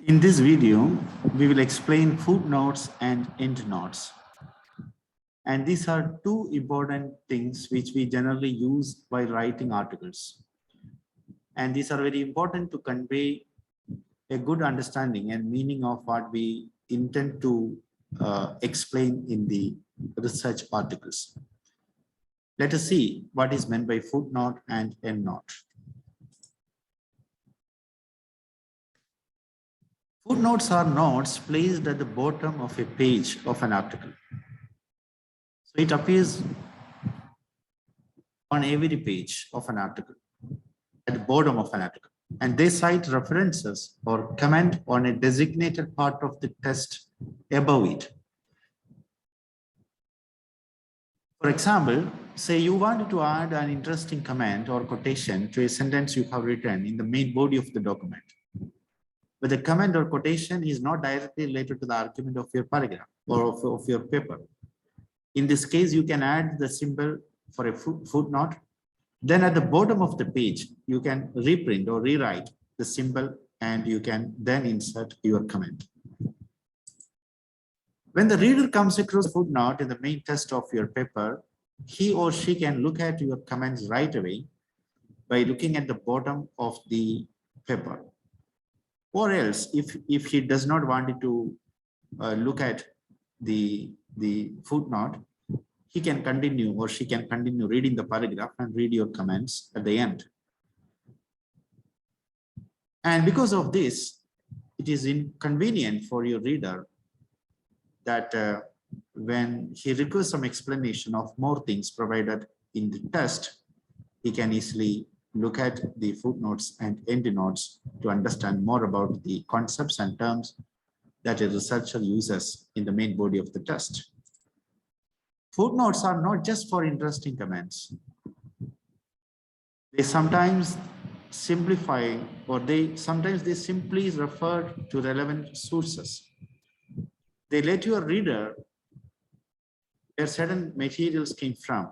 In this video, we will explain footnotes and endnotes. And these are two important things which we generally use while writing articles. And these are very important to convey a good understanding and meaning of what we intend to explain in the research articles. Let us see what is meant by footnote and endnote. Footnotes are notes placed at the bottom of a page of an article. So it appears on every page of an article, at the bottom of an article, and they cite references or comment on a designated part of the text above it. For example, say you wanted to add an interesting comment or quotation to a sentence you have written in the main body of the document, but the comment or quotation is not directly related to the argument of your paragraph or of your paper. In this case, you can add the symbol for a footnote. Then at the bottom of the page, you can reprint or rewrite the symbol and you can then insert your comment. When the reader comes across a footnote in the main text of your paper, he or she can look at your comments right away by looking at the bottom of the paper. Or else, if he does not want to look at the footnote, he can continue or she can continue reading the paragraph and read your comments at the end. And because of this, it is inconvenient for your reader that when he requires some explanation of more things provided in the text, he can easily look at the footnotes and endnotes to understand more about the concepts and terms that a researcher uses in the main body of the text. Footnotes are not just for interesting comments. They sometimes simplify or sometimes they simply refer to relevant sources. They let your reader where certain materials came from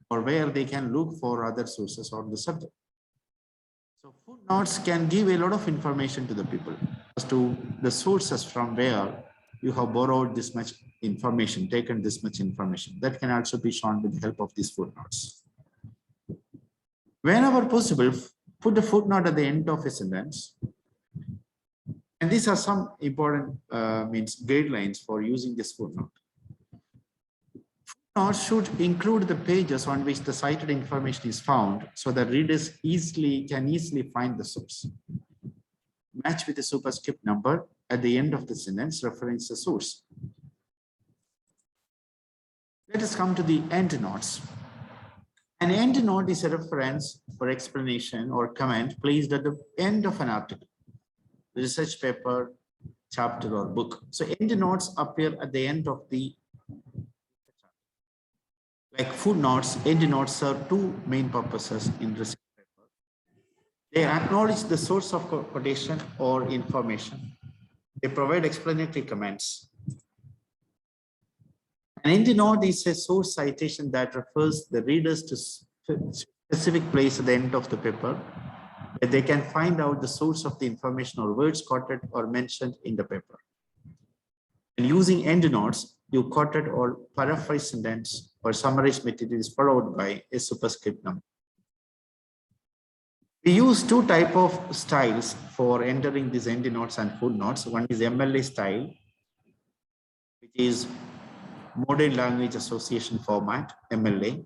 or where they can look for other sources on the subject. So footnotes can give a lot of information to the people as to the sources from where you have borrowed this much information, taken this much information. That can also be shown with the help of these footnotes. Whenever possible, put the footnote at the end of a sentence. And these are some important guidelines for using this footnote. Footnotes should include the pages on which the cited information is found so that readers can easily find the source. Match with the superscript number at the end of the sentence reference the source. Let us come to the endnotes. An endnote is a reference for explanation or comment placed at the end of an article, research paper, chapter, or book. So endnotes appear at the end of the like footnotes. Endnotes serve two main purposes in research paper. They acknowledge the source of quotation or information. They provide explanatory comments. An endnote is a source citation that refers the readers to specific place at the end of the paper where they can find out the source of the information or words quoted or mentioned in the paper. And using endnotes, you quoted or paraphrase sentence or summarized material is followed by a superscript number. We use two types of styles for entering these endnotes and footnotes. One is MLA style, which is Modern Language Association format, MLA.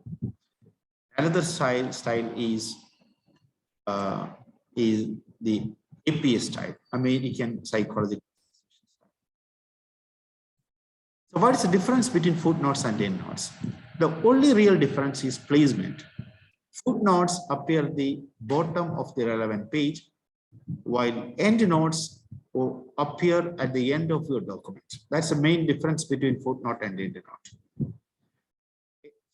Another style is the APA style, American Psychology. So what is the difference between footnotes and endnotes? The only real difference is placement. Footnotes appear at the bottom of the relevant page, while endnotes appear at the end of your document. That's the main difference between footnote and endnote.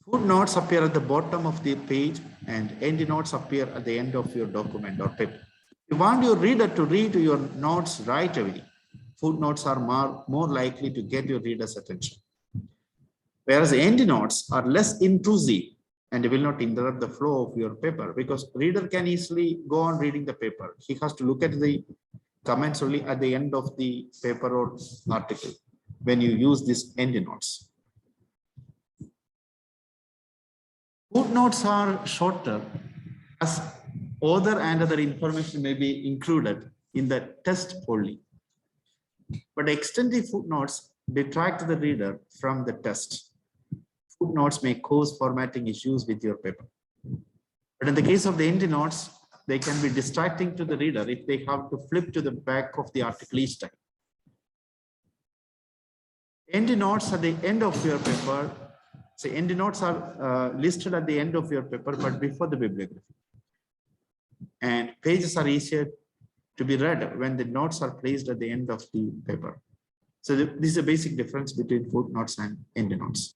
Footnotes appear at the bottom of the page and endnotes appear at the end of your document or paper. If you want your reader to read your notes right away, footnotes are more likely to get your reader's attention. Whereas endnotes are less intrusive and will not interrupt the flow of your paper because reader can easily go on reading the paper. He has to look at the comments only at the end of the paper or article when you use this endnotes. Footnotes are shorter as author and other information may be included in the text only. But extended footnotes detract the reader from the text. Footnotes may cause formatting issues with your paper. But in the case of the endnotes, they can be distracting to the reader if they have to flip to the back of the article each time. Endnotes at the end of your paper, so endnotes are listed at the end of your paper, but before the bibliography. And pages are easier to be read when the notes are placed at the end of the paper. So this is a basic difference between footnotes and endnotes.